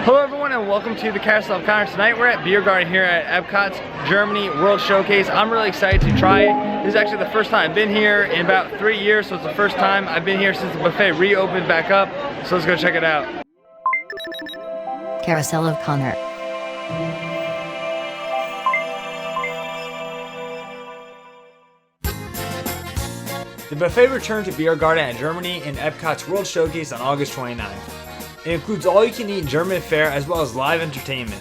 Hello everyone and welcome to the Carousel of Commerce. Tonight we're at Biergarten here at Epcot's Germany World Showcase. I'm really excited to try it. This is actually the first time I've been here in about 3 years, so it's the first time I've been here since the buffet reopened back up. So let's go check it out. Carousel of Connor. The buffet returned to Biergarten at Germany in Epcot's World Showcase on August 29th. It includes all-you-can-eat German fare as well as live entertainment.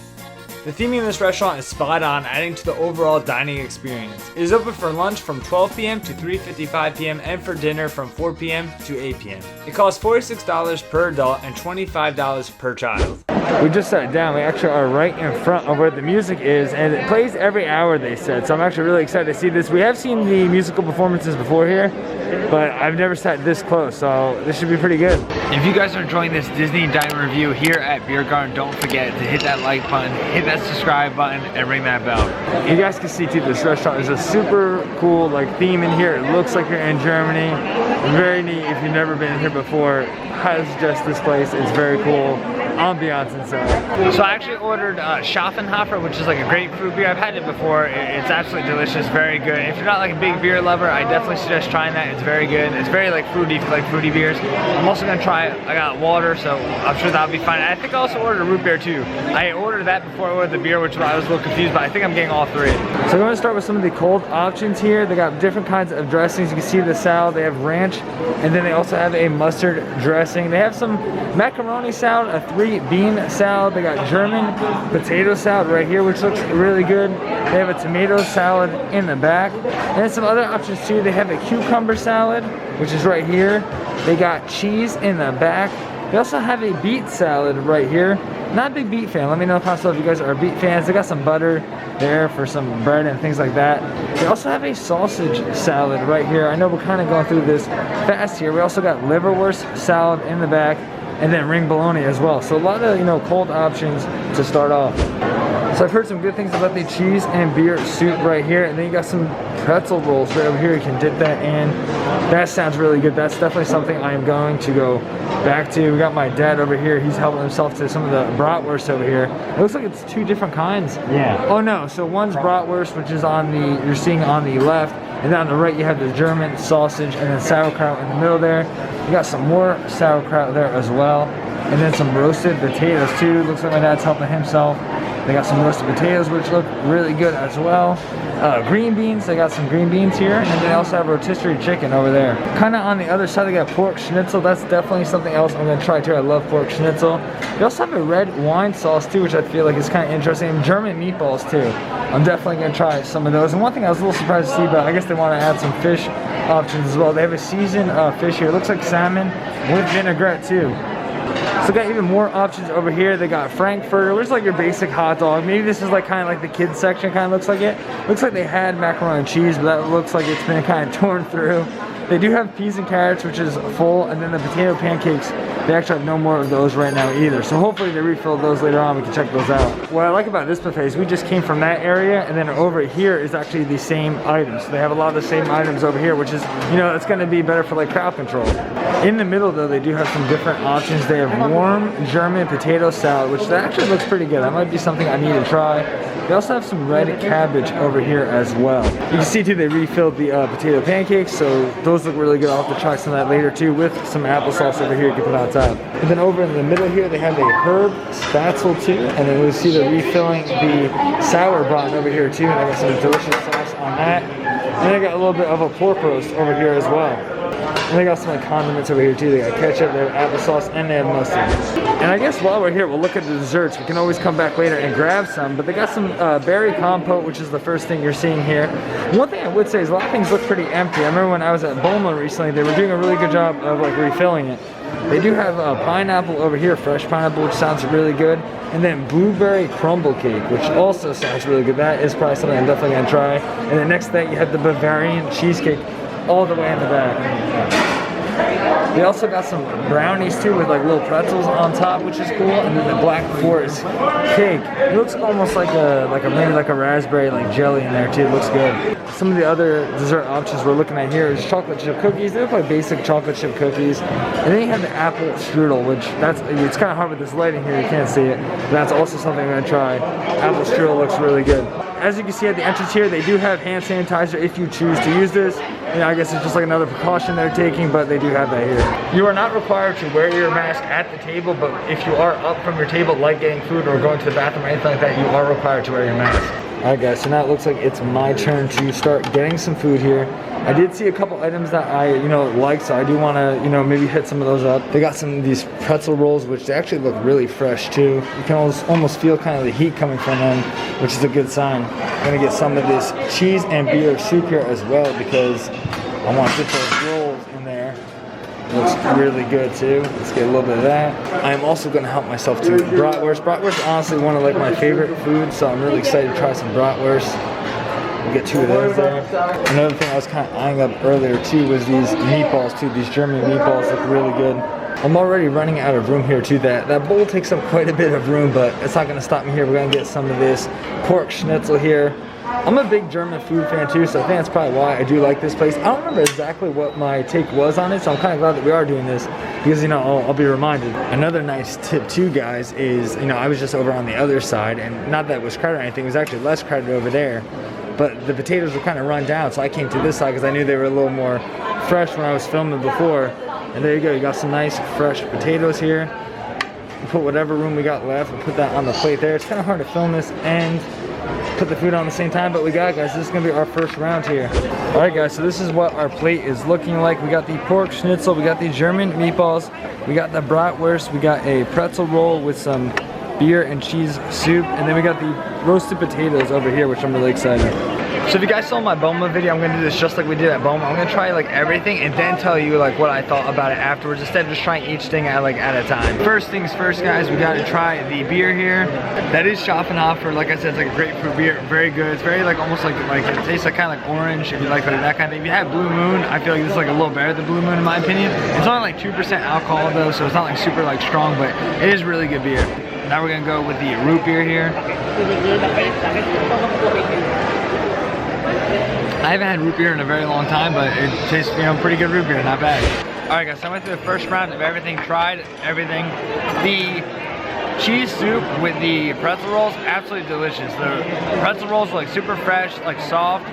The theming of this restaurant is spot on, adding to the overall dining experience. It is open for lunch from 12 p.m. to 3:55 p.m. and for dinner from 4 p.m. to 8 p.m. It costs $46 per adult and $25 per child. We just sat down. We actually are right in front of where the music is, and it plays every hour, they said. So I'm actually really excited to see this. We have seen the musical performances before here, but I've never sat this close, so this should be pretty good. If you guys are enjoying this Disney dining review here at Biergarten, don't forget to hit that like button, hit that subscribe button, and ring that bell. You guys can see too, this restaurant is a super cool theme in here. It looks like you're in Germany. Very neat if you've never been here before. Highly suggest this place. It's very cool. Ambiance inside. So I actually ordered Schaffenhofer, which is like a grapefruit beer. I've had it before. It's absolutely delicious, very good. If you're not like a big beer lover, I definitely suggest trying that. It's very good. It's very fruity, if you like fruity beers. I'm also gonna try it. I got water, so I'm sure that'll be fine. I think I also ordered a root beer too. I ordered that before I ordered the beer, which I was a little confused, but I think I'm getting all three. So I'm gonna start with some of the cold options here. They got different kinds of dressings. You can see the salad. They have ranch, and then they also have a mustard dressing. They have some macaroni salad, a 3-bean salad. They got German potato salad right here, which looks really good. They have a tomato salad in the back, and then some other options too. They have a cucumber salad, which is right here. They got cheese in the back. They also have a beet salad right here. Not a big beet fan. Let me know if possible if you guys are beet fans. They got some butter there for some bread and things like that. They also have a sausage salad right here. I know we're kind of going through this fast here. We also got liverwurst salad in the back, and then ring bologna as well. So a lot of cold options to start off. So I've heard some good things about the cheese and beer soup right here, and then you got some pretzel rolls right over here. You can dip that in. That sounds really good. That's definitely something I am going to go back to. We got my dad over here. He's helping himself to some of the Bratwurst over here. It looks like it's 2 different kinds. Yeah. Oh no, so one's Bratwurst, which is you're seeing on the left, and then on the right you have the German sausage and then sauerkraut in the middle there. You got some more sauerkraut there as well, and then some roasted potatoes too. Looks like my dad's helping himself. They got some roasted potatoes, which look really good as well. Green beans, they got some green beans here, and they also have rotisserie chicken over there. Kind of on the other side, they got pork schnitzel. That's definitely something else I'm gonna try too. I love pork schnitzel. They also have a red wine sauce too, which I feel like is kind of interesting. And German meatballs too. I'm definitely gonna try some of those. And one thing I was a little surprised to see, but I guess they want to add some fish options as well. They have a seasoned fish here. It looks like salmon with vinaigrette too. So got even more options over here. They got Frankfurter, which is like your basic hot dog. Maybe this is kind of like the kids section, kind of looks like it. Looks like they had macaroni and cheese, but that looks like it's been kind of torn through. They do have peas and carrots, which is full, and then the potato pancakes, they actually have no more of those right now either. So hopefully they refill those later on. We can check those out. What I like about this buffet is we just came from that area, and then over here is actually the same items. So they have a lot of the same items over here, which is, it's going to be better for crowd control. In the middle though, they do have some different options. They have warm German potato salad, which that actually looks pretty good. That might be something I need to try. They also have some red cabbage over here as well. You can see too, they refilled the potato pancakes, so those look really good. I'll have to try some of that later too, with some applesauce over here you can put on top. And then over in the middle here, they have a herb spatzel too, and then we'll see they're refilling the sour braten over here too, and they got some delicious sauce on that. And they got a little bit of a pork roast over here as well. And they got some condiments over here too. They got ketchup, they have applesauce, and they have mustard. And I guess while we're here, we'll look at the desserts. We can always come back later and grab some, but they got some berry compote, which is the first thing you're seeing here. One thing I would say is a lot of things look pretty empty. I remember when I was at Boma recently, they were doing a really good job of refilling it. They do have pineapple over here, fresh pineapple, which sounds really good. And then blueberry crumble cake, which also sounds really good. That is probably something I'm definitely gonna try. And then next thing, you have the Bavarian cheesecake all the way in the back. They also got some brownies too with like little pretzels on top, which is cool. And then the Black Forest cake. It looks almost like maybe like a raspberry like jelly in there too. It looks good. Some of the other dessert options we're looking at here is chocolate chip cookies. They look like basic chocolate chip cookies. And then you have the apple strudel, which it's kind of hard with this lighting here. You can't see it. But that's also something I'm gonna try. Apple strudel looks really good. As you can see at the entrance here, they do have hand sanitizer if you choose to use this. You know, I guess it's just like another precaution they're taking, but they do have that here. You are not required to wear your mask at the table, but if you are up from your table, like getting food or going to the bathroom or anything like that, you are required to wear your mask. Alright guys, so now it looks like it's my turn to start getting some food here. I did see a couple items that I, like, so I do want to, maybe hit some of those up. They got some of these pretzel rolls, which they actually look really fresh too. You can almost feel kind of the heat coming from them, which is a good sign. I'm going to get some of this cheese and beer soup here as well because I want to get those rolls in there. It looks really good too. Let's get a little bit of that. I'm also going to help myself to bratwurst. Bratwurst is honestly one of like my favorite foods, so I'm really excited to try some bratwurst. We'll get 2 of those there. Another thing I was kind of eyeing up earlier too was these meatballs too. These German meatballs look really good. I'm already running out of room here too. That bowl takes up quite a bit of room, but it's not going to stop me here. We're going to get some of this pork schnitzel here. I'm a big German food fan too, so I think that's probably why I do like this place. I don't remember exactly what my take was on it, so I'm kind of glad that we are doing this because, I'll be reminded. Another nice tip too, guys, is, I was just over on the other side, and not that it was crowded or anything, it was actually less crowded over there, but the potatoes were kind of run down, so I came to this side because I knew they were a little more fresh when I was filming before. And there you go, you got some nice fresh potatoes here. We put whatever room we got left, we'll put that on the plate there. It's kind of hard to film this and put the food on the same time, but we got it, guys. This is gonna be our first round here. All right, guys, so this is what our plate is looking like. We got the pork schnitzel, we got the German meatballs, we got the bratwurst, we got a pretzel roll with some beer and cheese soup, and then we got the roasted potatoes over here, which I'm really excited. So if you guys saw my Boma video, I'm gonna do this just like we did at Boma. I'm gonna try like everything and then tell you like what I thought about it afterwards, instead of just trying each thing at a time. First things first, guys, we gotta try the beer here. That is Schaffenhofer. Like I said, it's like a grapefruit beer, very good. It's very like almost like it tastes like kind of like orange. If you like that kind of thing. If you have Blue Moon, I feel like this is like a little better than Blue Moon in my opinion. It's only like 2% alcohol though, so it's not like super like strong, but it is really good beer. Now we're gonna go with the root beer here. I haven't had root beer in a very long time, but it tastes, pretty good root beer, not bad. All right, guys, so I went through the first round of everything, tried everything. The cheese soup with the pretzel rolls, absolutely delicious. The pretzel rolls were like super fresh, like soft.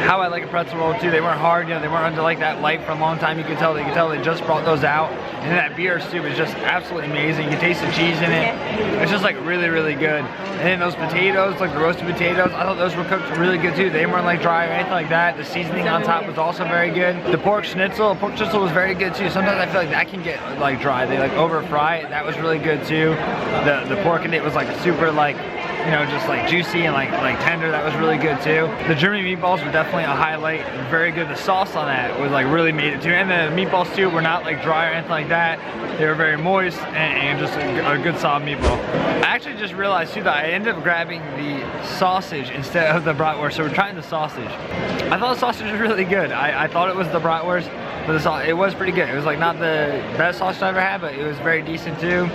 How I like a pretzel roll too. They weren't hard, they weren't under like that light for a long time. You could tell they just brought those out. And then that beer soup is just absolutely amazing. You can taste the cheese in it. It's just like really, really good. And then those potatoes, like the roasted potatoes, I thought those were cooked really good too. They weren't like dry or anything like that. The seasoning on top was also very good. The pork schnitzel was very good too. Sometimes I feel like that can get like dry. They like over fry it. That was really good too. The pork in it was like super like, just like juicy and like tender. That was really good too. The German meatballs were definitely a highlight. Very good. The sauce on that was like really made it too. And the meatballs too were not like dry or anything like that. They were very moist and just a good solid meatball. I actually just realized too that I ended up grabbing the sausage instead of the bratwurst. So we're trying the sausage. I thought the sausage was really good. I thought it was the bratwurst, but it was pretty good. It was like not the best sausage I ever had, but it was very decent too.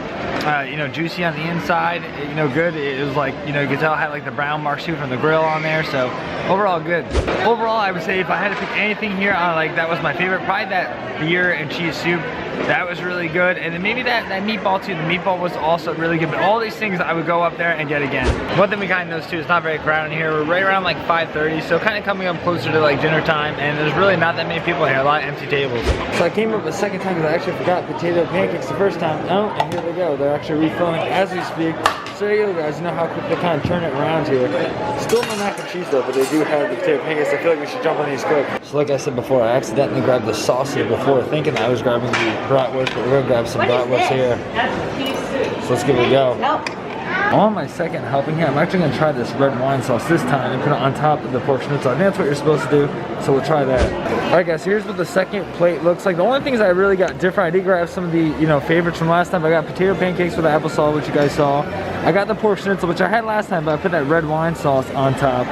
Juicy on the inside, good. It was like, you could tell it had like the brown marks too from the grill on there, so overall good. Overall, I would say if I had to pick anything here, that was my favorite, probably that beer and cheese soup. That was really good, and then maybe that meatball too. The meatball was also really good, but all these things I would go up there and get again. One thing we kind of noticed too, it's not very crowded here. We're right around like 5:30, so kind of coming up closer to like dinner time, and there's really not that many people here, a lot of empty tables. So I came up a second time because I actually forgot potato pancakes the first time. Oh, and here they go. They're actually refilling as we speak. So there you go, guys. You know how quick they kind of turn it around here. Still no mac and cheese though, but they do have the potato pancakes. I feel like we should jump on these quick. So like I said before, I accidentally grabbed the sausage before thinking I was grabbing the bratwurst, but we're gonna grab some bratwurst here. So let's give it a go. On my second helping here, I'm actually gonna try this red wine sauce this time and put it on top of the pork schnitzel. I think that's what you're supposed to do, so we'll try that. All right, guys, here's what the second plate looks like. The only things I really got different, I did grab some of the, favorites from last time. I got potato pancakes with applesauce, which you guys saw. I got the pork schnitzel, which I had last time, but I put that red wine sauce on top.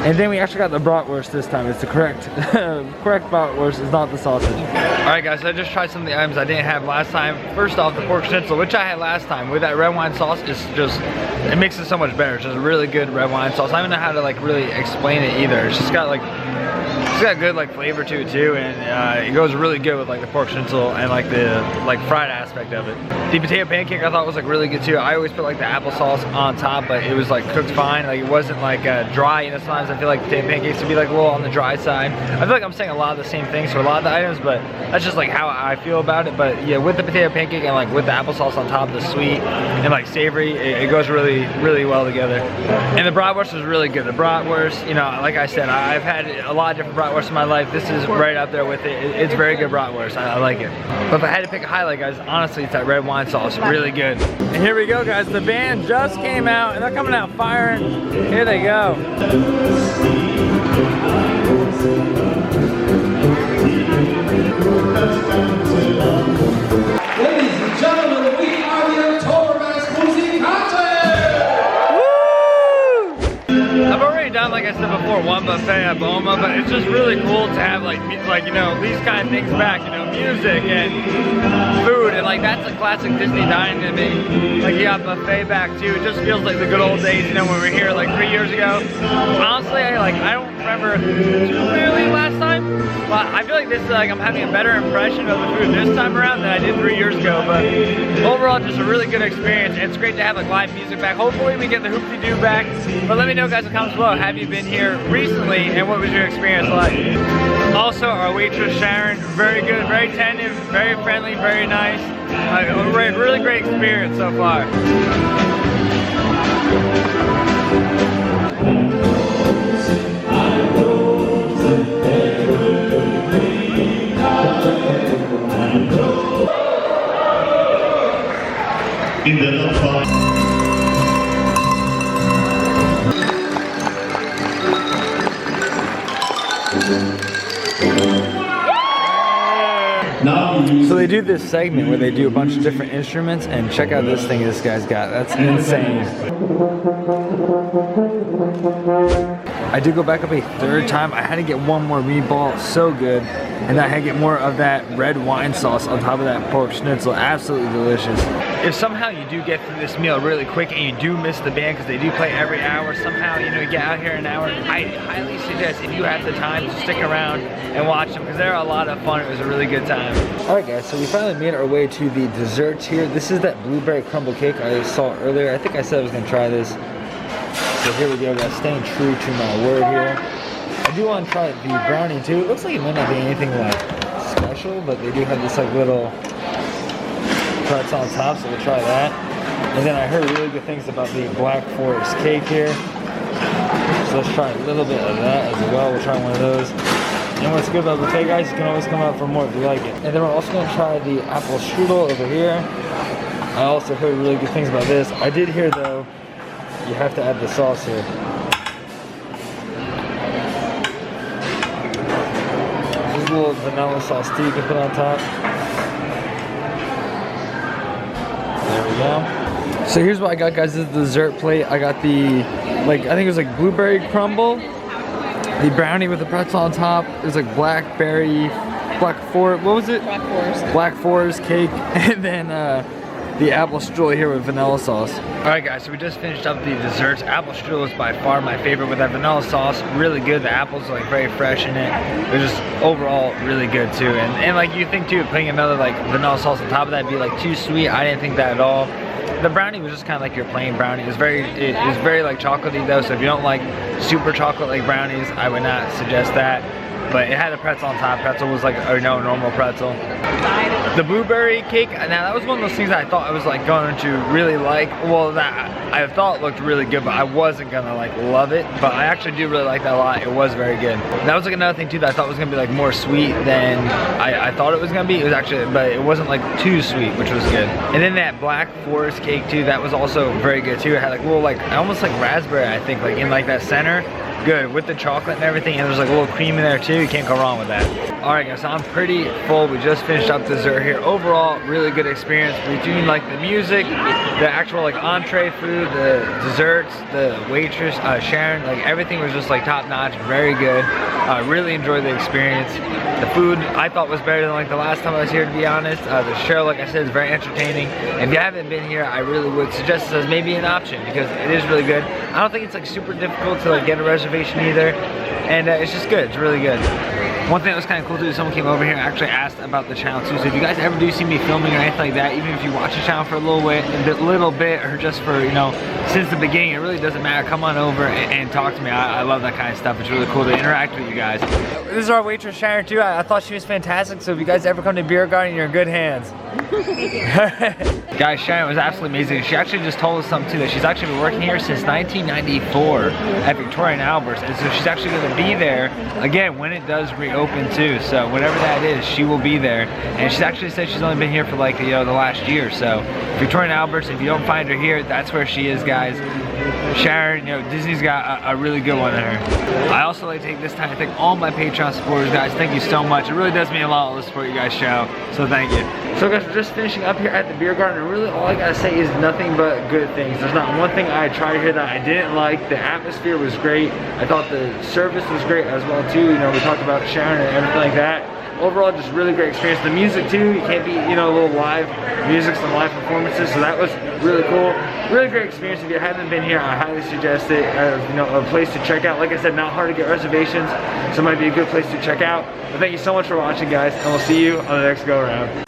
And then we actually got the bratwurst this time. It's the correct bratwurst, it's not the sausage. Alright guys, so I just tried some of the items I didn't have last time. First off, the pork schnitzel, which I had last time with that red wine sauce, is just, it makes it so much better. It's just a really good red wine sauce. I don't know how to like really explain it either. It's just got like, it's got good like flavor to it too, and it goes really good with like the pork schnitzel and like the fried aspect of it. The potato pancake I thought was like really good too. I always put like the applesauce on top, but it was like cooked fine. Like it wasn't like dry. You know, sometimes I feel like potato pancakes would be like a little on the dry side. I feel like I'm saying a lot of the same things for a lot of the items, but that's just like how I feel about it. But yeah, with the potato pancake and like with the applesauce on top, the sweet and like savory, it goes really, really well together. And the bratwurst was really good. The bratwurst, you know, like I said, I've had a lot of different bratwurst in my life. This is right up there with it. It's very good bratwurst. I like it. But if I had to pick a highlight, guys, honestly, it's that red wine sauce. Really good. And here we go, guys. The band just came out and they're coming out firing. Here they go. Ladies and gentlemen, we are the Oktoberfest Musikanten! I've already done, like I said before, one buffet at Boma, but it's just really cool to have like you know, these kind of things back, you know, music and food, and like that's a classic Disney dining to me. Like you got buffet back too. It just feels like the good old days, you know, when we were here like 3 years ago. Honestly, I don't remember too clearly last time, but I feel like this is like I'm having a better impression of the food this time around than I did 3 years ago. But overall, just a really good experience. And it's great to have like live music back. Hopefully we get the hoopty-doo back. But let me know, guys, in the comments below, have you been here recently and what was your experience like? Also, our waitress Sharon, very good, very attentive, very friendly, very nice. A really great experience so far. In the top 5. So they do this segment where they do a bunch of different instruments, and check out this thing this guy's got. That's insane. I did go back up a third time. I had to get one more meatball, so good. And I had to get more of that red wine sauce on top of that pork schnitzel. Absolutely delicious. If somehow you do get through this meal really quick and you do miss the band because they do play every hour, somehow, you know, you get out here in an hour, I highly suggest if you have the time to stick around and watch them because they're a lot of fun. It was a really good time. Alright guys, so we finally made our way to the desserts here. This is that blueberry crumble cake I saw earlier. I think I said I was going to try this. So here we go, guys, staying true to my word here. I do want to try the brownie too. It looks like it might not be anything like special, but they do have this like little pretzel on top, so we'll try that. And then I heard really good things about the Black Forest cake here. So let's try a little bit of that as well. We'll try one of those. And what's good about the buffet, guys, you can always come out for more if you like it. And then we're also going to try the apple strudel over here. I also heard really good things about this. I did hear though, you have to add the sauce here. There's a little vanilla sauce too you can put on top. There we go. So here's what I got, guys. This is the dessert plate. I got the, like, I think it was like blueberry crumble, the brownie with the pretzel on top. It was like what was it? Black Forest. Black Forest cake, and then the apple strudel here with vanilla sauce. Alright guys, so we just finished up the desserts. Apple strudel is by far my favorite with that vanilla sauce. Really good. The apples are like very fresh in it. They're just overall really good too. And like you think too, putting another like vanilla sauce on top of that would be like too sweet. I didn't think that at all. The brownie was just kind of like your plain brownie. It was very like chocolatey though, so if you don't like super chocolate like brownies, I would not suggest that. But it had a pretzel on top. Pretzel was like a normal pretzel. The blueberry cake, now that was one of those things that I thought I was like going to really like. Well, that I thought looked really good, but I wasn't gonna like love it. But I actually do really like that a lot. It was very good. That was like another thing too that I thought was gonna be like more sweet than I thought it was gonna be. It was actually, but it wasn't like too sweet, which was good. And then that Black Forest cake too, that was also very good too. It had like little like almost like raspberry, I think, like in like that center. Good with the chocolate and everything, and there's like a little cream in there too. too. You can't go wrong with that. All right, guys, so I'm pretty full. We just finished up dessert here. Overall, really good experience between like the music, the actual like entree food, the desserts, the waitress, Sharon, like everything was just like top notch, very good. Really enjoyed the experience. The food I thought was better than like the last time I was here, to be honest. The show, like I said, is very entertaining. If you haven't been here, I really would suggest this as maybe an option because it is really good. I don't think it's like super difficult to like get a reservation either, and it's just good. It's really good. One thing that was kind of cool too, someone came over here and actually asked about the channel too. So if you guys ever do see me filming or anything like that, even if you watch the channel for a little bit, or just for, you know, since the beginning, it really doesn't matter. Come on over and talk to me. I love that kind of stuff. It's really cool to interact with you guys. This is our waitress Sharon too. I thought she was fantastic. So if you guys ever come to Biergarten, you're in good hands. Guys, Sharon was absolutely amazing. She actually just told us something too, that she's actually been working here since 1994 at Victoria and Albert's, and so she's actually going to be there again when it does reopen too. So whatever that is, she will be there. And she's actually said she's only been here for like, you know, the last year. So Victoria and Albert's, if you don't find her here, that's where she is, guys. Sharon, you know, Disney's got a really good one in her. I also like to take this time to thank all my Patreon supporters, guys. Thank you so much. It really does mean a lot all the support you guys show. So thank you. So guys, we're just finishing up here at the Biergarten, and really all I gotta say is nothing but good things. There's not one thing I tried here that I didn't like. The atmosphere was great. I thought the service was great as well too. You know, we talked about Sharon and everything like that. Overall, just really great experience. The music too, you can't beat, you know, a little live music, some live performances, so that was really cool. Really great experience. If you haven't been here, I highly suggest it as, you know, a place to check out. Like I said, not hard to get reservations, so it might be a good place to check out. But thank you so much for watching, guys, and we'll see you on the next go around.